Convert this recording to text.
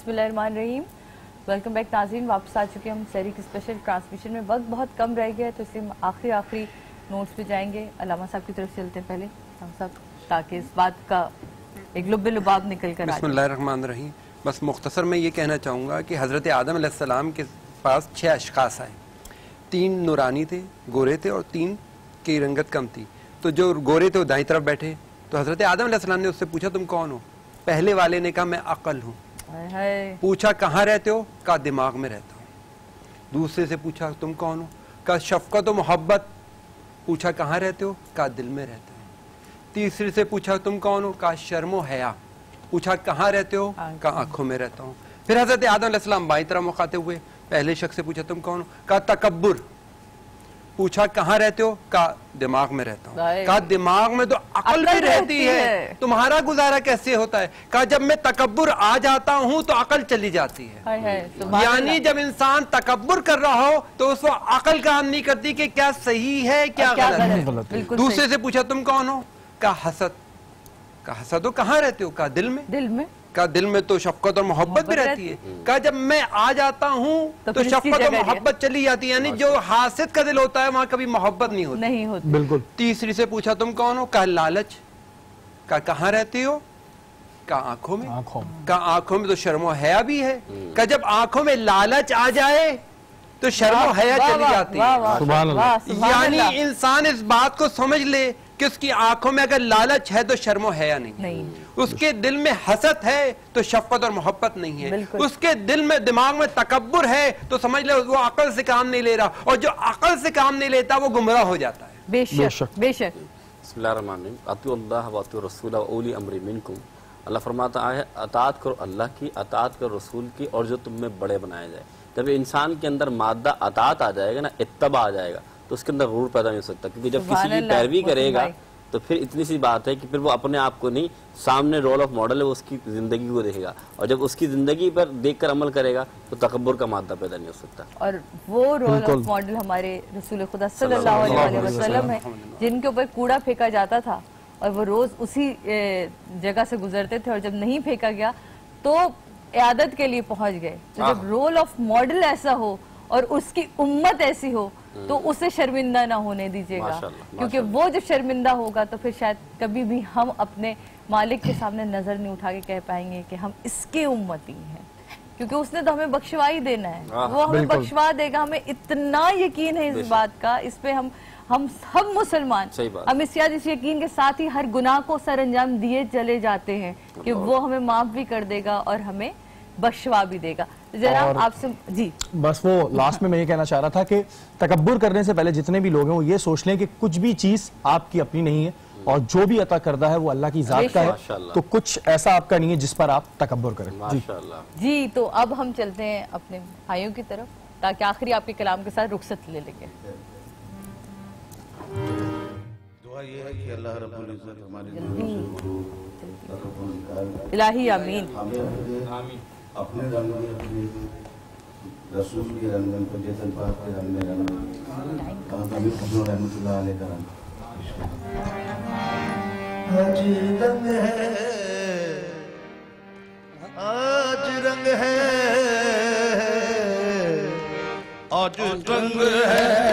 बिस्मिल्लाहिर्रहमानिर्रहीम। Welcome back नाज़रीन, वापस आ चुके हैं हम सहरी की स्पेशल ट्रांसमिशन में। वक्त बहुत कम रह गया है तो इसलिए हम आखिरी नोट्स पे जाएंगे। अल्लामा साहब की तरफ चलते हैं पहले हम सब, ताकि इस बात का एक लुब्बे लुबाब निकल कर आ जाए। बिस्मिल्लाहिर्रहमानिर्रहीम। बस मुख्तसर में ये कहना चाहूँगा कि हज़रत आदम अलैहिस्सलाम के पास 6 अशख़ास आए। 3 नूरानी थे, गोरे थे, और 3 की रंगत कम थी। तो जो गोरे थे वो दाईं तरफ बैठे। तो हज़रत आदम अलैहिस्सलाम ने उससे पूछा तुम कौन हो? पहले वाले ने कहा मैं अक़ल हूँ। पूछा कहाँ रहते हो? कहा दिमाग में रहता हूँ। दूसरे से पूछा तुम कौन हो? कहा शफ़क़त और मोहब्बत। पूछा कहाँ रहते हो? कहा दिल में रहता हूँ। तीसरे से पूछा तुम कौन हो? कहा शर्म और हया। पूछा कहाँ रहते हो? कहा आंखों में रहता हूँ। फिर हज़रत आदम अलैहिस्सलाम बाईं तरफ मुखातिब हुए। पहले शख्स से पूछा तुम कौन हो? कहा तकब्बुर। पूछा कहाँ रहते हो? कहा दिमाग में रहता हूँ। कहा दिमाग में तो अकल भी रहती है, तुम्हारा गुजारा कैसे होता है? कहा जब मैं तकब्बुर आ जाता हूँ तो अकल चली जाती है। यानी जब इंसान तकब्बुर कर रहा हो तो उसको अकल काम नहीं करती कि क्या सही है क्या गलत है। दूसरे से पूछा तुम कौन हो? कहा हसद। कहा हसद हो, कहाँ रहते हो? कहा दिल में। दिल में? कहा दिल में तो शफ़क़त और मोहब्बत भी रहती है। कहा जब मैं आ जाता हूँ तो शफ़क़त और मोहब्बत चली जाती है। यानी जो हासिद का दिल होता है वहाँ कभी मोहब्बत नहीं होती। बिल्कुल। तीसरी से पूछा तुम कौन हो? कहा लालच। कहा कहाँ रहती हो? कहा आंखों में। कहा आंखों में तो शर्म और हया भी है। कहा जब आंखों में लालच आ जाए तो शर्म और हया चली जाती है। यानी इंसान इस बात को समझ ले कि उसकी आंखों में अगर लालच है तो शर्म और हया नहीं। उसके दिल में हसद है तो शफ़क़त और मोहब्बत नहीं है। उसके दिल में दिमाग में तकब्बुर है तो समझ ले वो अकल से काम नहीं ले रहा, और जो अकल से काम नहीं लेता वो गुमराह हो जाता है। बेशक बेशक। बिस्मिल्लाहिर्रहमानिर्रहीम। अतिउल्लाह व अतिउर रसूल व उली अम्री मिनकुम। अल्लाह फरमाता है अतात करो अल्लाह की, अतात करो रसूल की, और जो तुम में बड़े बनाया जाए। जब इंसान के अंदर मादा अतात आ जाएगा ना, इत्तबा आ जाएगा, तो उसके अंदर गुरूर पैदा नहीं हो सकता। क्योंकि जब किसी की पैरवी करेगा तो फिर इतनी सी बात है कि फिर वो अपने आप को नहीं, सामने रोल ऑफ मॉडल है वो उसकी जिंदगी को देखेगा, और जब उसकी जिंदगी पर देखकर अमल करेगा तो तकब्बुर का मादा पैदा नहीं हो सकता। और वो रोल ऑफ मॉडल हमारे रसूल खुदा सल्लल्लाहु अलैहि वसल्लम है, जिनके ऊपर कूड़ा फेंका जाता था और वो रोज उसी जगह से गुजरते थे, और जब नहीं फेंका गया तो इयादत के लिए पहुंच गए। तो जब रोल ऑफ मॉडल ऐसा हो और उसकी उम्मत ऐसी हो तो उसे शर्मिंदा ना होने दीजिएगा, क्योंकि वो जब शर्मिंदा होगा तो फिर शायद कभी भी हम अपने मालिक के सामने नजर नहीं उठा के कह पाएंगे कि हम इसके उम्मती हैं, क्योंकि उसने तो हमें बख्शवा ही देना है, वो हमें बख्शवा देगा। हमें इतना यकीन है इस बात का, इस पे हम सब मुसलमान हम इस यकीन के साथ ही हर गुनाह को सर अंजाम दिए चले जाते हैं कि वो हमें माफ भी कर देगा और हमें बख्शवा भी देगा। जरा आपसे जी बस वो लास्ट में मैं ये कहना चाह रहा था कि तकब्बुर करने से पहले जितने भी लोग हैं वो ये सोच लें कि कुछ भी चीज आपकी अपनी नहीं है, और जो भी अता करदा है वो अल्लाह की जात का है, तो कुछ ऐसा आपका नहीं है जिस पर आप तकब्बुर करें। जी तो अब हम चलते हैं अपने भाइयों की तरफ, ताकि आखिरी आपके कलाम के साथ रुखसत ले लेंगे। दुआ ये है कि अल्लाह रब्बुल इज्जत हमारी इलाही आमीन। अपने रंग में अपने रसूल के रंगन को जैसे पाक के रंग में रंग कभी खुद रहमतुल्लाह अलैह का रंग आज रंग है, आज रंग है, आज रंग है,